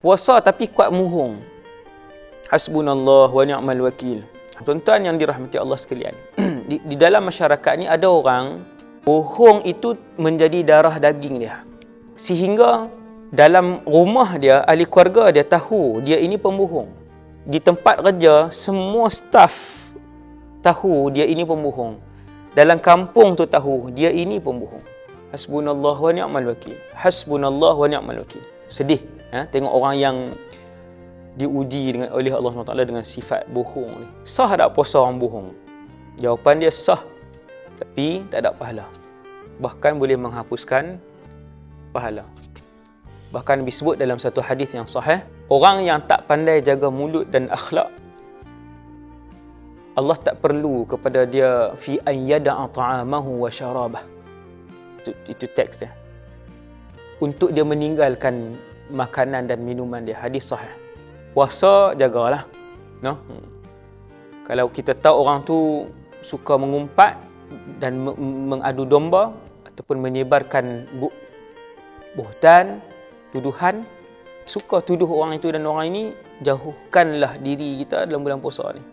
Puasa tapi kuat muhung. Hasbunallah wa ni'mal wakil. Tuan-tuan yang dirahmati Allah sekalian. Di dalam masyarakat ni ada orang, bohong itu menjadi darah daging dia. Sehingga dalam rumah dia, ahli keluarga dia tahu dia ini pembohong. Di tempat kerja, semua staf tahu dia ini pembohong. Dalam kampung tu tahu dia ini pembohong. Hasbunallah wa ni'mal wakil. Hasbunallah wa ni'mal wakil. Sedih tengok orang yang diuji oleh Allah SWT dengan sifat bohong ni. Sah tak puasa orang bohong? Jawapan dia sah, tapi tak ada pahala. Bahkan boleh menghapuskan pahala. Bahkan disebut dalam satu hadis yang sahih, orang yang tak pandai jaga mulut dan akhlak, Allah tak perlu kepada dia fi an yada'a ta'amahu wa syarabah. Itu teks dia. Untuk dia meninggalkan makanan dan minuman dia. Hadis sahih. Puasa jagalah. No? Kalau kita tahu orang tu suka mengumpat dan mengadu domba ataupun menyebarkan buhtan, tuduhan, suka tuduh orang itu dan orang ini, jauhkanlah diri kita dalam bulan puasa ni.